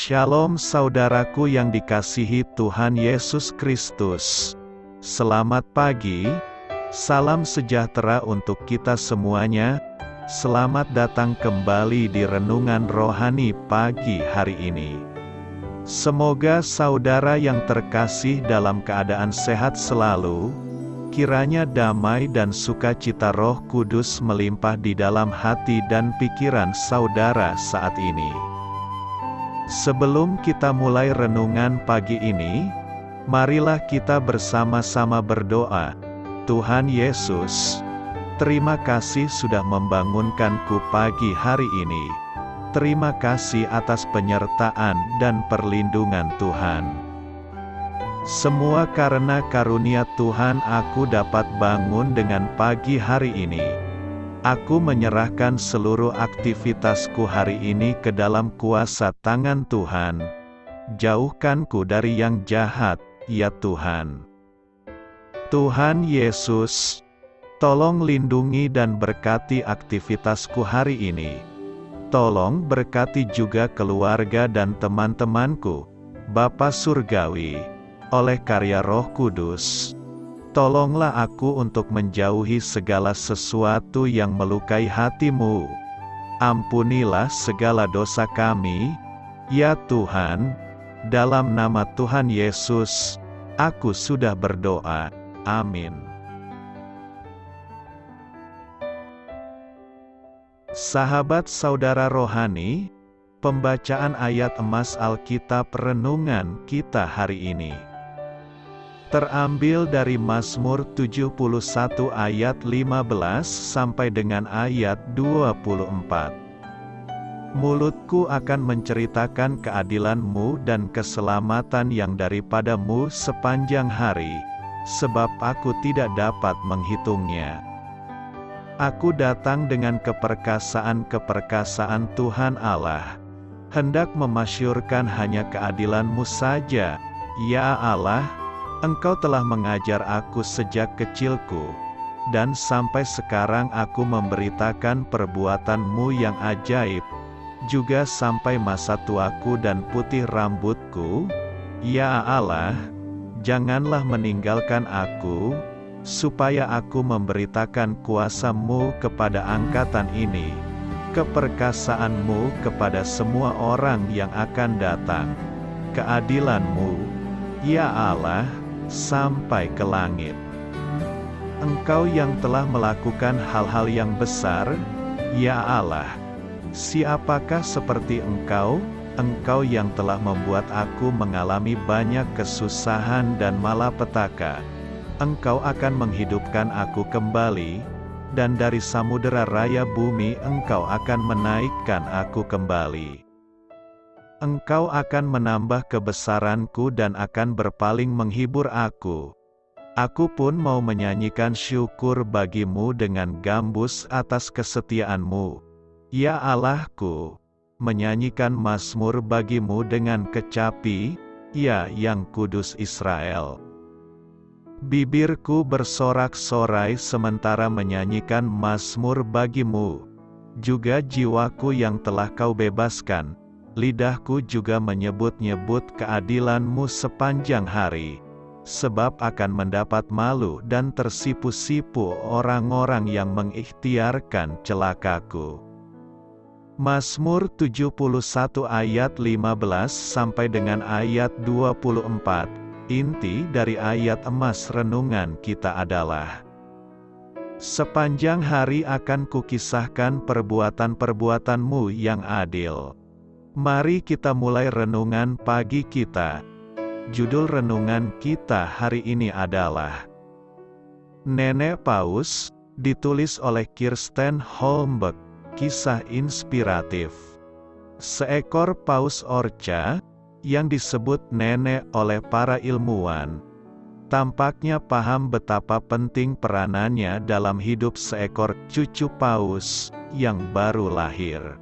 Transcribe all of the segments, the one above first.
Shalom saudaraku yang dikasihi Tuhan Yesus Kristus. Selamat pagi, salam sejahtera untuk kita semuanya. Selamat datang kembali di Renungan Rohani pagi hari ini. Semoga saudara yang terkasih dalam keadaan sehat selalu. Kiranya damai dan sukacita Roh Kudus melimpah di dalam hati dan pikiran saudara saat ini. Sebelum kita mulai renungan pagi ini, marilah kita bersama-sama berdoa. Tuhan Yesus, terima kasih sudah membangunkanku pagi hari ini. Terima kasih atas penyertaan dan perlindungan Tuhan. Semua karena karunia Tuhan aku dapat bangun dengan pagi hari ini. Aku menyerahkan seluruh aktivitasku hari ini ke dalam kuasa tangan Tuhan. Jauhkanku dari yang jahat, ya Tuhan. Tuhan Yesus, tolong lindungi dan berkati aktivitasku hari ini. Tolong berkati juga keluarga dan teman-temanku, Bapa Surgawi, oleh karya Roh Kudus. Tolonglah aku untuk menjauhi segala sesuatu yang melukai hati-Mu. Ampunilah segala dosa kami, ya Tuhan. Dalam nama Tuhan Yesus, aku sudah berdoa. Amin. Sahabat saudara rohani, pembacaan ayat emas Alkitab renungan kita hari ini terambil dari Mazmur 71 ayat 15 sampai dengan ayat 24. Mulutku akan menceritakan keadilan-Mu dan keselamatan yang daripada-Mu sepanjang hari, sebab aku tidak dapat menghitungnya. Aku datang dengan keperkasaan-keperkasaan Tuhan Allah, hendak memasyurkan hanya keadilan-Mu saja, ya Allah. Engkau telah mengajar aku sejak kecilku, dan sampai sekarang aku memberitakan perbuatan-Mu yang ajaib, juga sampai masa tuaku dan putih rambutku. Ya Allah, janganlah meninggalkan aku, supaya aku memberitakan kuasa-Mu kepada angkatan ini, keperkasaan-Mu kepada semua orang yang akan datang, keadilan-Mu, ya Allah, sampai ke langit. Engkau yang telah melakukan hal-hal yang besar, ya Allah. Siapakah seperti Engkau? Engkau yang telah membuat aku mengalami banyak kesusahan dan malapetaka. Engkau akan menghidupkan aku kembali, dan dari samudera raya bumi Engkau akan menaikkan aku kembali. Engkau akan menambah kebesaranku dan akan berpaling menghibur aku. Aku pun mau menyanyikan syukur bagi-Mu dengan gambus atas kesetiaan-Mu. Ya Allahku, menyanyikan mazmur bagi-Mu dengan kecapi, ya yang kudus Israel. Bibirku bersorak-sorai sementara menyanyikan mazmur bagi-Mu. Juga jiwaku yang telah Kau bebaskan. Lidahku juga menyebut-nyebut keadilan-Mu sepanjang hari, sebab akan mendapat malu dan tersipu-sipu orang-orang yang mengikhtiarkan celakaku. Mazmur 71 ayat 15 sampai dengan ayat 24, inti dari ayat emas renungan kita adalah: Sepanjang hari akan kukisahkan perbuatan-perbuatan-Mu yang adil. Mari kita mulai renungan pagi kita. Judul renungan kita hari ini adalah Nenek Paus, ditulis oleh Kirsten Holmberg, kisah inspiratif. Seekor paus orca, yang disebut nenek oleh para ilmuwan, tampaknya paham betapa penting peranannya dalam hidup seekor cucu paus yang baru lahir.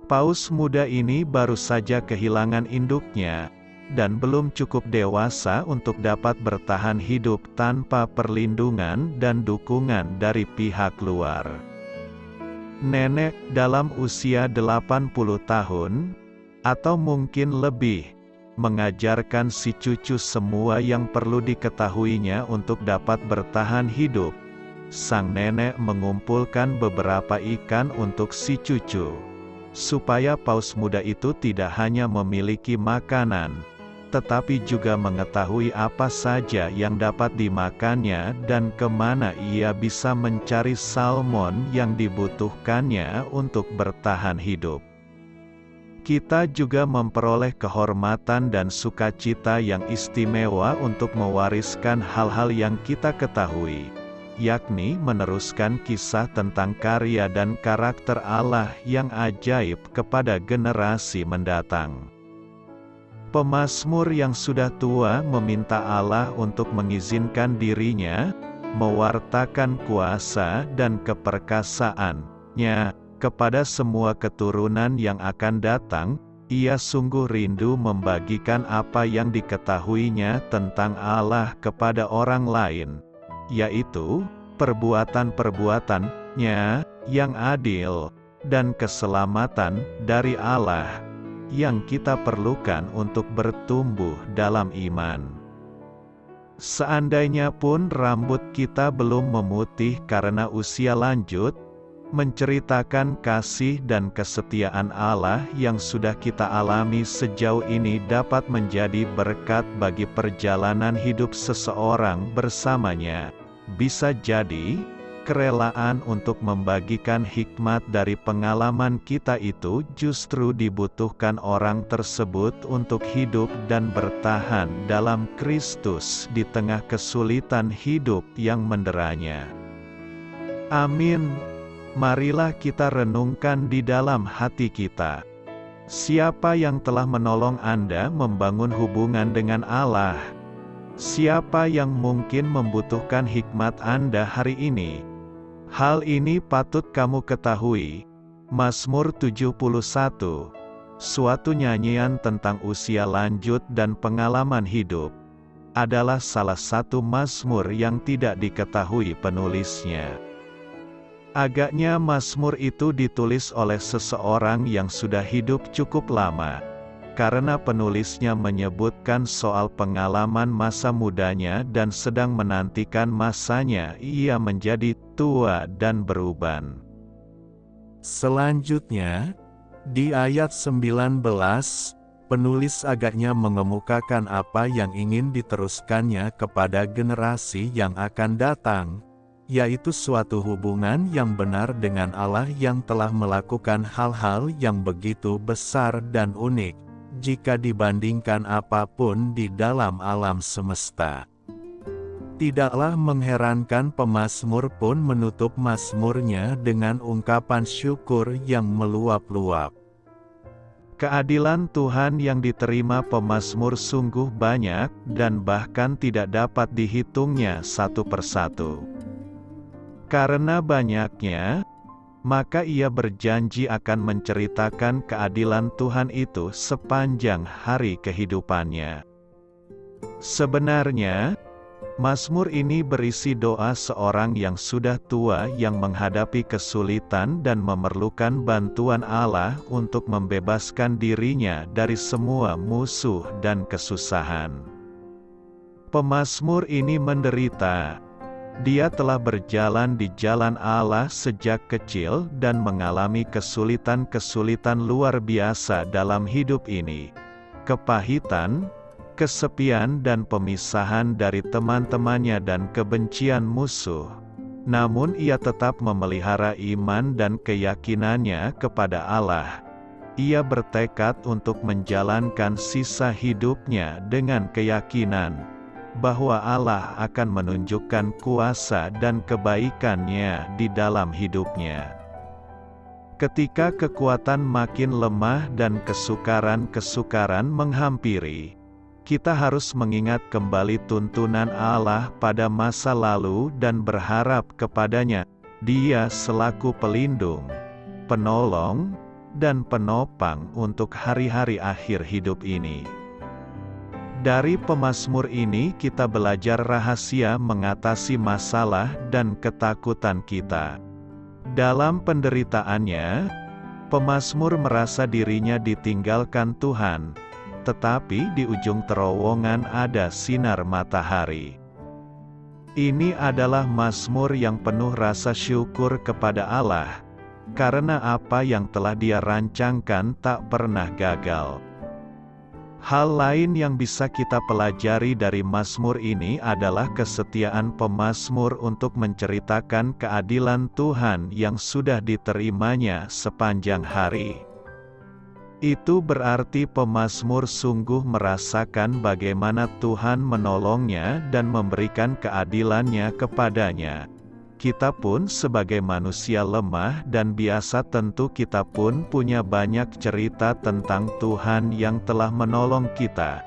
Paus muda ini baru saja kehilangan induknya, dan belum cukup dewasa untuk dapat bertahan hidup tanpa perlindungan dan dukungan dari pihak luar. Nenek, dalam usia 80 tahun, Atau mungkin lebih, mengajarkan si cucu semua yang perlu diketahuinya untuk dapat bertahan hidup. Sang nenek mengumpulkan beberapa ikan untuk si cucu, supaya paus muda itu tidak hanya memiliki makanan, tetapi juga mengetahui apa saja yang dapat dimakannya dan kemana ia bisa mencari salmon yang dibutuhkannya untuk bertahan hidup. Kita juga memperoleh kehormatan dan sukacita yang istimewa untuk mewariskan hal-hal yang kita ketahui, yakni meneruskan kisah tentang karya dan karakter Allah yang ajaib kepada generasi mendatang. Pemazmur yang sudah tua meminta Allah untuk mengizinkan dirinya mewartakan kuasa dan keperkasaannya kepada semua keturunan yang akan datang. Ia sungguh rindu membagikan apa yang diketahuinya tentang Allah kepada orang lain, yaitu perbuatan-perbuatannya yang adil dan keselamatan dari Allah yang kita perlukan untuk bertumbuh dalam iman. Seandainya pun rambut kita belum memutih karena usia lanjut, menceritakan kasih dan kesetiaan Allah yang sudah kita alami sejauh ini dapat menjadi berkat bagi perjalanan hidup seseorang bersamanya. Bisa jadi, kerelaan untuk membagikan hikmat dari pengalaman kita itu justru dibutuhkan orang tersebut untuk hidup dan bertahan dalam Kristus di tengah kesulitan hidup yang menderanya. Amin. Marilah kita renungkan di dalam hati kita. Siapa yang telah menolong Anda membangun hubungan dengan Allah? Siapa yang mungkin membutuhkan hikmat Anda hari ini? Hal ini patut kamu ketahui. Mazmur 71, suatu nyanyian tentang usia lanjut dan pengalaman hidup, adalah salah satu mazmur yang tidak diketahui penulisnya. Agaknya mazmur itu ditulis oleh seseorang yang sudah hidup cukup lama, karena penulisnya menyebutkan soal pengalaman masa mudanya dan sedang menantikan masanya ia menjadi tua dan beruban. Selanjutnya, di ayat 19, penulis agaknya mengemukakan apa yang ingin diteruskannya kepada generasi yang akan datang, yaitu suatu hubungan yang benar dengan Allah yang telah melakukan hal-hal yang begitu besar dan unik, jika dibandingkan apapun di dalam alam semesta. Tidaklah mengherankan pemazmur pun menutup mazmurnya dengan ungkapan syukur yang meluap-luap. Keadilan Tuhan yang diterima pemazmur sungguh banyak, dan bahkan tidak dapat dihitungnya satu persatu. Karena banyaknya, maka ia berjanji akan menceritakan keadilan Tuhan itu sepanjang hari kehidupannya. Sebenarnya, mazmur ini berisi doa seorang yang sudah tua yang menghadapi kesulitan dan memerlukan bantuan Allah untuk membebaskan dirinya dari semua musuh dan kesusahan. Pemazmur ini menderita. Dia telah berjalan di jalan Allah sejak kecil dan mengalami kesulitan-kesulitan luar biasa dalam hidup ini. Kepahitan, kesepian dan pemisahan dari teman-temannya dan kebencian musuh. Namun ia tetap memelihara iman dan keyakinannya kepada Allah. Ia bertekad untuk menjalankan sisa hidupnya dengan keyakinan bahwa Allah akan menunjukkan kuasa dan kebaikannya di dalam hidupnya. Ketika kekuatan makin lemah dan kesukaran-kesukaran menghampiri, kita harus mengingat kembali tuntunan Allah pada masa lalu dan berharap kepadanya. Dia selaku pelindung, penolong, dan penopang untuk hari-hari akhir hidup ini. Dari pemazmur ini kita belajar rahasia mengatasi masalah dan ketakutan kita. Dalam penderitaannya, Pemazmur merasa dirinya ditinggalkan Tuhan, tetapi di ujung terowongan ada sinar matahari. Ini adalah mazmur yang penuh rasa syukur kepada Allah, karena apa yang telah Dia rancangkan tak pernah gagal. Hal lain yang bisa kita pelajari dari mazmur ini adalah kesetiaan pemazmur untuk menceritakan keadilan Tuhan yang sudah diterimanya sepanjang hari. Itu berarti pemazmur sungguh merasakan bagaimana Tuhan menolongnya dan memberikan keadilannya kepadanya. Kita pun sebagai manusia lemah dan biasa tentu kita pun punya banyak cerita tentang Tuhan yang telah menolong kita.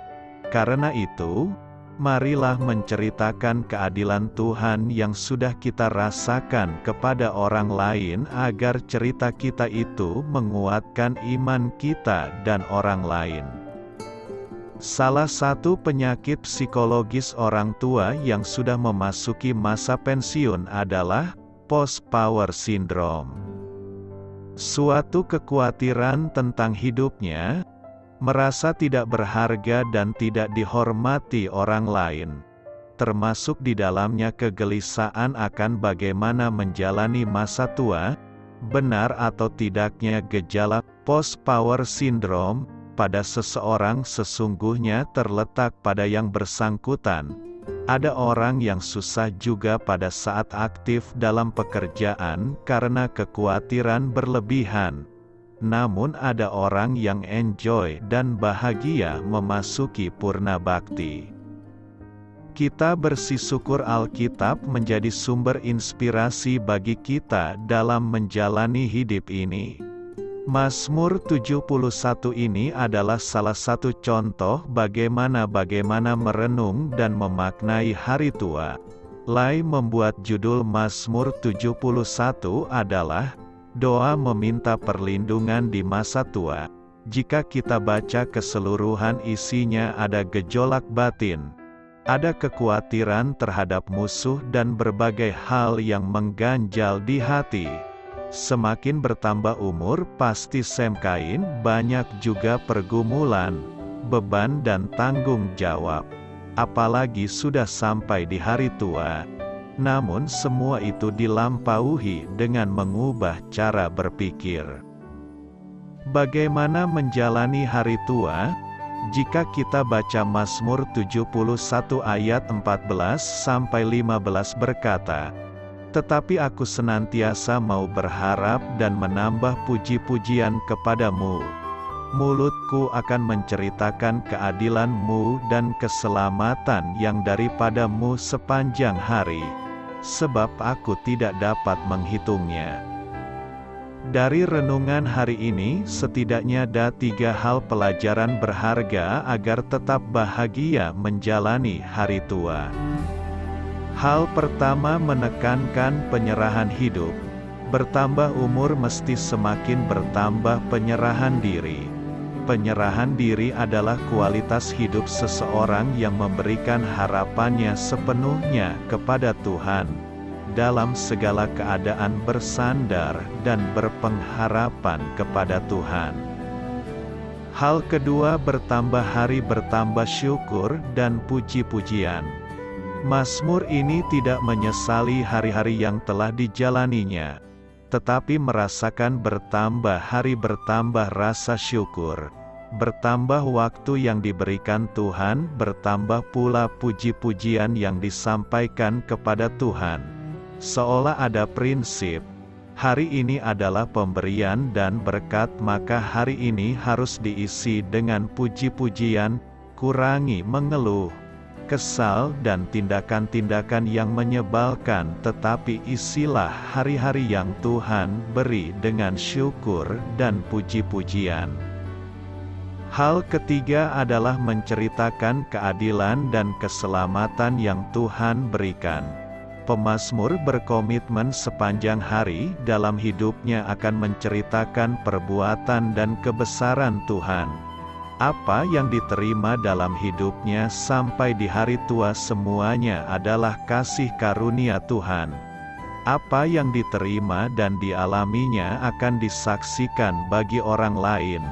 Karena itu, marilah menceritakan keadilan Tuhan yang sudah kita rasakan kepada orang lain agar cerita kita itu menguatkan iman kita dan orang lain. Salah satu penyakit psikologis orang tua yang sudah memasuki masa pensiun adalah post-power syndrome. Suatu kekhawatiran tentang hidupnya, merasa tidak berharga dan tidak dihormati orang lain, termasuk di dalamnya kegelisahan akan bagaimana menjalani masa tua. Benar atau tidaknya gejala post-power syndrome pada seseorang sesungguhnya terletak pada yang bersangkutan. Ada orang yang susah juga pada saat aktif dalam pekerjaan karena kekhawatiran berlebihan. Namun ada orang yang enjoy dan bahagia memasuki purna bakti. Kita bersyukur Alkitab menjadi sumber inspirasi bagi kita dalam menjalani hidup ini. Mazmur 71 ini adalah salah satu contoh bagaimana merenung dan memaknai hari tua. Lai membuat judul Mazmur 71 adalah doa meminta perlindungan di masa tua. Jika kita baca keseluruhan isinya ada gejolak batin, ada kekhawatiran terhadap musuh dan berbagai hal yang mengganjal di hati. Semakin bertambah umur pasti semakin banyak juga pergumulan, beban dan tanggung jawab. Apalagi sudah sampai di hari tua. Namun semua itu dilampaui dengan mengubah cara berpikir. Bagaimana menjalani hari tua? Jika kita baca Mazmur 71 ayat 14-15 berkata, "Tetapi aku senantiasa mau berharap dan menambah puji-pujian kepadamu. Mulutku akan menceritakan keadilan-mu dan keselamatan yang daripadamu sepanjang hari, sebab aku tidak dapat menghitungnya." Dari renungan hari ini, setidaknya ada 3 hal pelajaran berharga agar tetap bahagia menjalani hari tua. Hal pertama menekankan penyerahan hidup. Bertambah umur mesti semakin bertambah penyerahan diri. Penyerahan diri adalah kualitas hidup seseorang yang memberikan harapannya sepenuhnya kepada Tuhan. Dalam segala keadaan bersandar dan berpengharapan kepada Tuhan. Hal kedua bertambah hari bertambah syukur dan puji-pujian. Mazmur ini tidak menyesali hari-hari yang telah dijalaninya, tetapi merasakan bertambah hari bertambah rasa syukur, bertambah waktu yang diberikan Tuhan, bertambah pula puji-pujian yang disampaikan kepada Tuhan. Seolah ada prinsip, hari ini adalah pemberian dan berkat, maka hari ini harus diisi dengan puji-pujian, kurangi mengeluh, kesal dan tindakan-tindakan yang menyebalkan, tetapi isilah hari-hari yang Tuhan beri dengan syukur dan puji-pujian. Hal ketiga adalah menceritakan keadilan dan keselamatan yang Tuhan berikan. Pemazmur berkomitmen sepanjang hari dalam hidupnya akan menceritakan perbuatan dan kebesaran Tuhan. Apa yang diterima dalam hidupnya sampai di hari tua semuanya adalah kasih karunia Tuhan. Apa yang diterima dan dialaminya akan disaksikan bagi orang lain,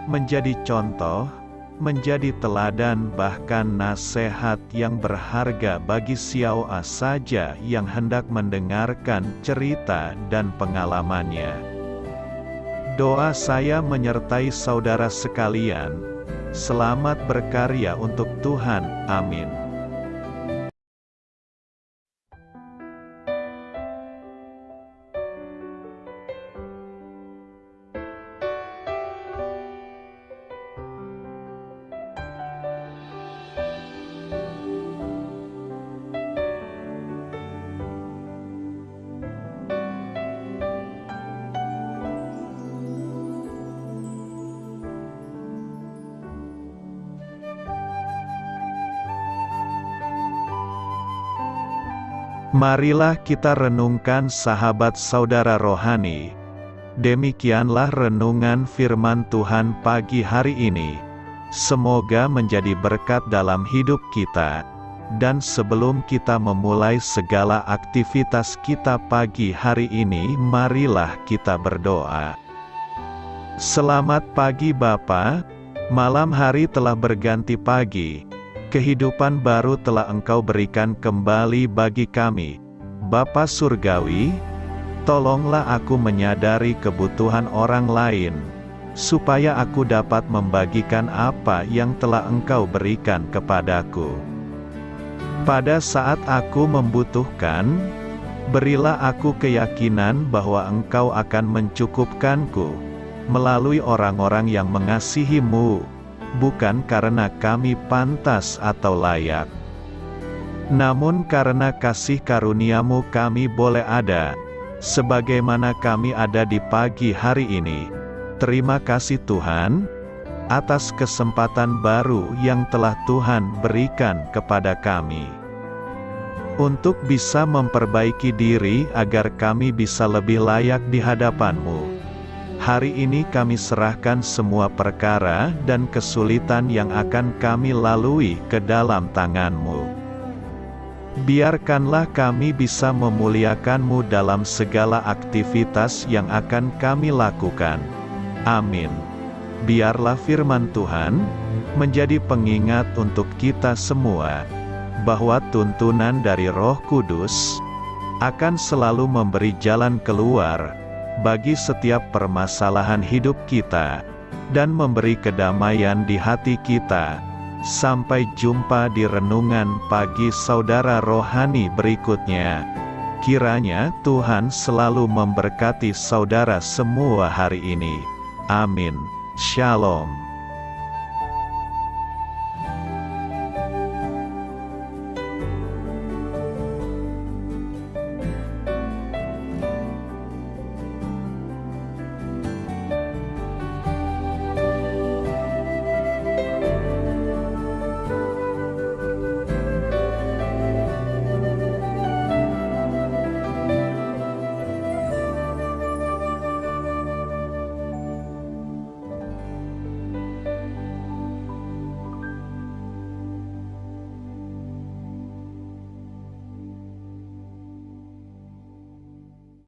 menjadi contoh, menjadi teladan, bahkan nasihat yang berharga bagi siapa saja yang hendak mendengarkan cerita dan pengalamannya. Doa saya menyertai saudara sekalian. Selamat berkarya untuk Tuhan. Amin. Marilah kita renungkan sahabat saudara rohani. Demikianlah renungan firman Tuhan pagi hari ini. Semoga menjadi berkat dalam hidup kita. Dan sebelum kita memulai segala aktivitas kita pagi hari ini, marilah kita berdoa. Selamat pagi Bapa, malam hari telah berganti pagi. Kehidupan baru telah Engkau berikan kembali bagi kami. Bapa Surgawi, tolonglah aku menyadari kebutuhan orang lain, supaya aku dapat membagikan apa yang telah Engkau berikan kepadaku. Pada saat aku membutuhkan, berilah aku keyakinan bahwa Engkau akan mencukupkanku, melalui orang-orang yang mengasihi-Mu, bukan karena kami pantas atau layak, namun karena kasih karunia-Mu kami boleh ada, sebagaimana kami ada di pagi hari ini. Terima kasih Tuhan, atas kesempatan baru yang telah Tuhan berikan kepada kami, untuk bisa memperbaiki diri agar kami bisa lebih layak di hadapan-Mu. Hari ini kami serahkan semua perkara dan kesulitan yang akan kami lalui ke dalam tangan-Mu. Biarkanlah kami bisa memuliakan-Mu dalam segala aktivitas yang akan kami lakukan. Amin. Biarlah firman Tuhan menjadi pengingat untuk kita semua, bahwa tuntunan dari Roh Kudus akan selalu memberi jalan keluar bagi setiap permasalahan hidup kita, dan memberi kedamaian di hati kita. Sampai jumpa di renungan pagi saudara rohani berikutnya. Kiranya Tuhan selalu memberkati saudara semua hari ini. Amin. Shalom.